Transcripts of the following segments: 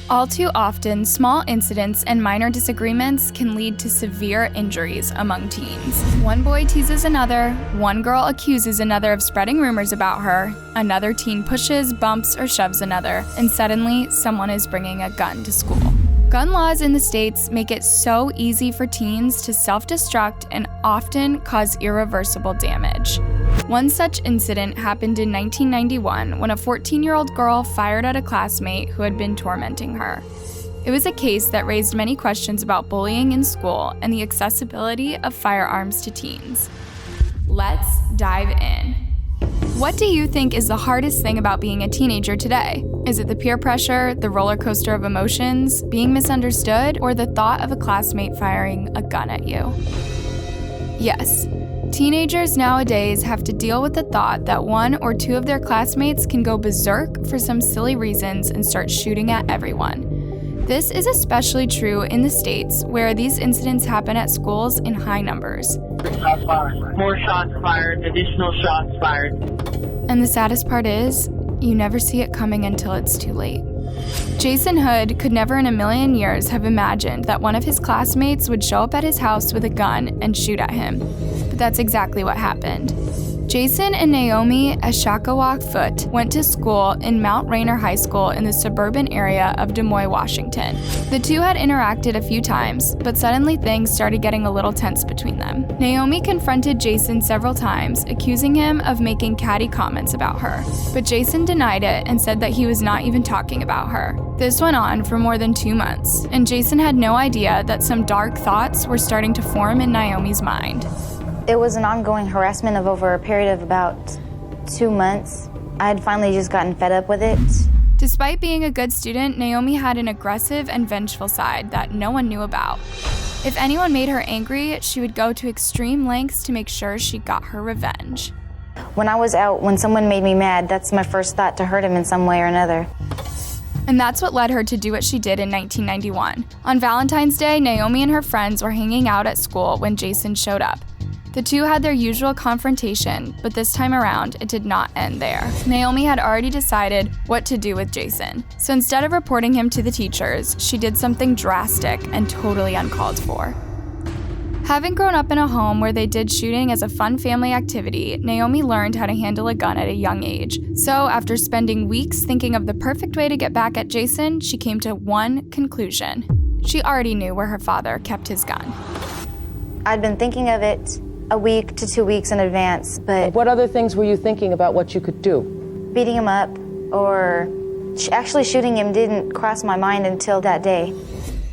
All too often, small incidents and minor disagreements can lead to severe injuries among teens. One boy teases another, one girl accuses another of spreading rumors about her, another teen pushes, bumps, or shoves another, and suddenly someone is bringing a gun to school. Gun laws in the States make it so easy for teens to self-destruct and often cause irreversible damage. One such incident happened in 1991 when a 14-year-old girl fired at a classmate who had been tormenting her. It was a case that raised many questions about bullying in school and the accessibility of firearms to teens. Let's dive in. What do you think is the hardest thing about being a teenager today? Is it the peer pressure, the roller coaster of emotions, being misunderstood, or the thought of a classmate firing a gun at you? Yes, teenagers nowadays have to deal with the thought that one or two of their classmates can go berserk for some silly reasons and start shooting at everyone. This is especially true in the States, where these incidents happen at schools in high numbers. Shots fired. More shots fired, additional shots fired. And the saddest part is, you never see it coming until it's too late. Jason Hood could never in a million years have imagined that one of his classmates would show up at his house with a gun and shoot at him. But that's exactly what happened. Jason and Naomi Ishakawa Foote went to school in Mount Rainier High School in the suburban area of Des Moines, Washington. The two had interacted a few times, but suddenly things started getting a little tense between them. Naomi confronted Jason several times, accusing him of making catty comments about her. But Jason denied it and said that he was not even talking about her. This went on for more than 2 months, and Jason had no idea that some dark thoughts were starting to form in Naomi's mind. It was an ongoing harassment of over a period of about 2 months. I had finally just gotten fed up with it. Despite being a good student, Naomi had an aggressive and vengeful side that no one knew about. If anyone made her angry, she would go to extreme lengths to make sure she got her revenge. When I was out, when someone made me mad, that's my first thought, to hurt him in some way or another. And that's what led her to do what she did in 1991. On Valentine's Day, Naomi and her friends were hanging out at school when Jason showed up. The two had their usual confrontation, but this time around, it did not end there. Naomi had already decided what to do with Jason. So instead of reporting him to the teachers, she did something drastic and totally uncalled for. Having grown up in a home where they did shooting as a fun family activity, Naomi learned how to handle a gun at a young age. So after spending weeks thinking of the perfect way to get back at Jason, she came to one conclusion. She already knew where her father kept his gun. I'd been thinking of it a week to 2 weeks in advance, but What other things were you thinking about what you could do? beating him up or actually shooting him didn't cross my mind until that day.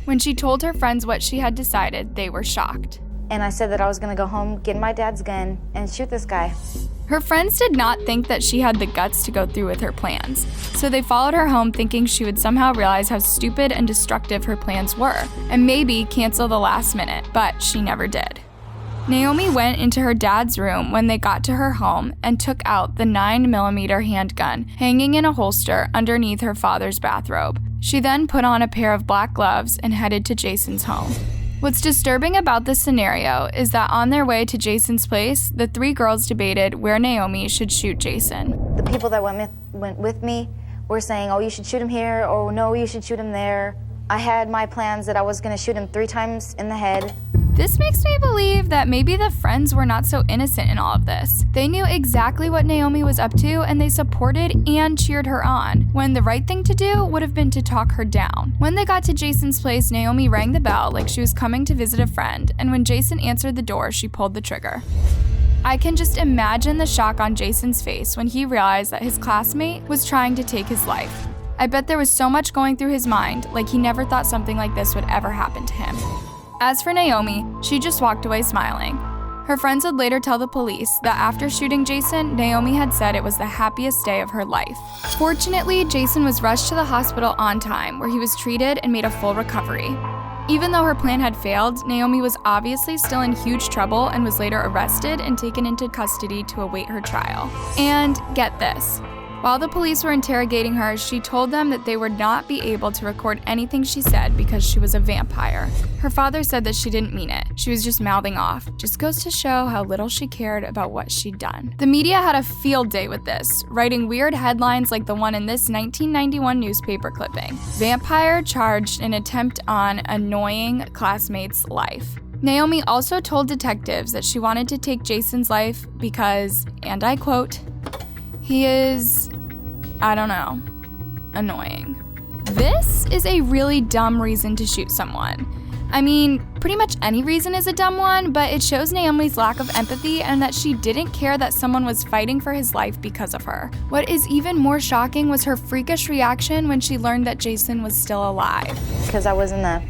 When she told her friends what she had decided, they were shocked. And I said that I was going to go home, get my dad's gun, and shoot this guy. Her friends did not think that she had the guts to go through with her plans, so they followed her home thinking she would somehow realize how stupid and destructive her plans were, and maybe cancel the last minute, but she never did. Naomi went into her dad's room when they got to her home and took out the 9mm handgun hanging in a holster underneath her father's bathrobe. She then put on a pair of black gloves and headed to Jason's home. What's disturbing about this scenario is that on their way to Jason's place, the three girls debated where Naomi should shoot Jason. The people that went with me were saying, oh, you should shoot him here, or no, you should shoot him there. I had my plans that I was going to shoot him 3 times in the head. This makes me believe that maybe the friends were not so innocent in all of this. They knew exactly what Naomi was up to, and they supported and cheered her on, when the right thing to do would have been to talk her down. When they got to Jason's place, Naomi rang the bell like she was coming to visit a friend, and when Jason answered the door, she pulled the trigger. I can just imagine the shock on Jason's face when he realized that his classmate was trying to take his life. I bet there was so much going through his mind, like he never thought something like this would ever happen to him. As for Naomi, she just walked away smiling. Her friends would later tell the police that after shooting Jason, Naomi had said it was the happiest day of her life. Fortunately, Jason was rushed to the hospital on time, where he was treated and made a full recovery. Even though her plan had failed, Naomi was obviously still in huge trouble and was later arrested and taken into custody to await her trial. And get this, While the police were interrogating her, she told them that they would not be able to record anything she said because she was a vampire. Her father said that she didn't mean it. She was just mouthing off. Just goes to show how little she cared about what she'd done. The media had a field day with this, writing weird headlines like the one in this 1991 newspaper clipping. Vampire charged in attempt on annoying classmate's life. Naomi also told detectives that she wanted to take Jason's life because, and I quote, "He is, I don't know, annoying." This is a really dumb reason to shoot someone. I mean, pretty much any reason is a dumb one, but it shows Naomi's lack of empathy and that she didn't care that someone was fighting for his life because of her. What is even more shocking was her freakish reaction when she learned that Jason was still alive. Because I was in the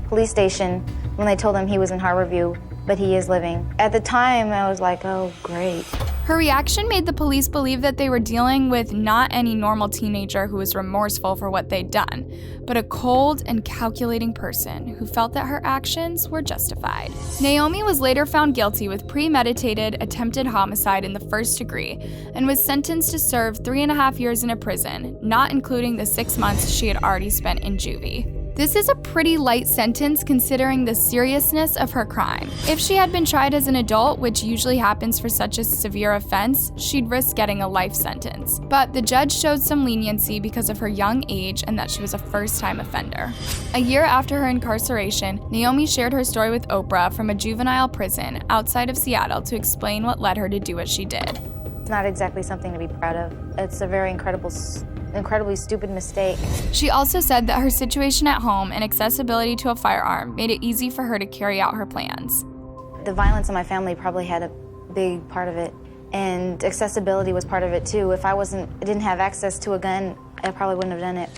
police station when they told him he was in Harborview, but he is living. At the time, I was like, oh, great. Her reaction made the police believe that they were dealing with not any normal teenager who was remorseful for what they'd done, but a cold and calculating person who felt that her actions were justified. Naomi was later found guilty with premeditated attempted homicide in the first degree and was sentenced to serve 3.5 years in a prison, not including the 6 months she had already spent in juvie. This is a pretty light sentence considering the seriousness of her crime. If she had been tried as an adult, which usually happens for such a severe offense, she'd risk getting a life sentence. But the judge showed some leniency because of her young age and that she was a first-time offender. A year after her incarceration, Naomi shared her story with Oprah from a juvenile prison outside of Seattle to explain what led her to do what she did. It's not exactly something to be proud of. It's a very incredibly stupid mistake. She also said that her situation at home and accessibility to a firearm made it easy for her to carry out her plans. The violence in my family probably had a big part of it, and accessibility was part of it too. If I didn't have access to a gun, I probably wouldn't have done it.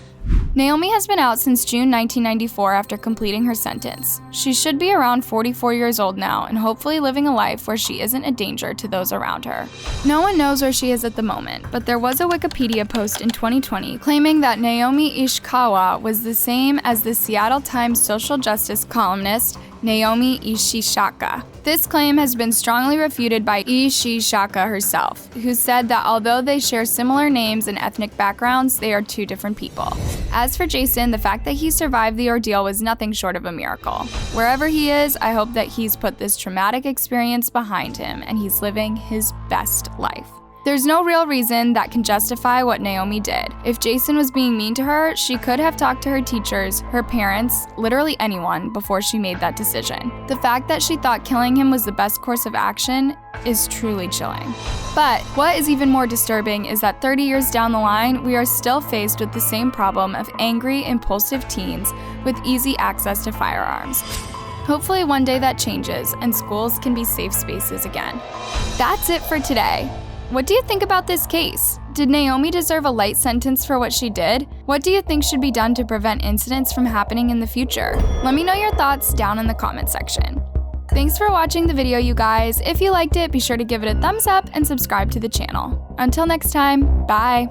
Naomi has been out since June 1994 after completing her sentence. She should be around 44 years old now and hopefully living a life where she isn't a danger to those around her. No one knows where she is at the moment, but there was a Wikipedia post in 2020 claiming that Naomi Ishakawa was the same as the Seattle Times social justice columnist Naomi Ishakawa. This claim has been strongly refuted by Ishakawa herself, who said that although they share similar names and ethnic backgrounds, they are two different people. As for Jason, the fact that he survived the ordeal was nothing short of a miracle. Wherever he is, I hope that he's put this traumatic experience behind him and he's living his best life. There's no real reason that can justify what Naomi did. If Jason was being mean to her, she could have talked to her teachers, her parents, literally anyone before she made that decision. The fact that she thought killing him was the best course of action is truly chilling. But what is even more disturbing is that 30 years down the line, we are still faced with the same problem of angry, impulsive teens with easy access to firearms. Hopefully one day that changes and schools can be safe spaces again. That's it for today. What do you think about this case? Did Naomi deserve a light sentence for what she did? What do you think should be done to prevent incidents from happening in the future? Let me know your thoughts down in the comment section. Thanks for watching the video, you guys. If you liked it, be sure to give it a thumbs up and subscribe to the channel. Until next time, bye.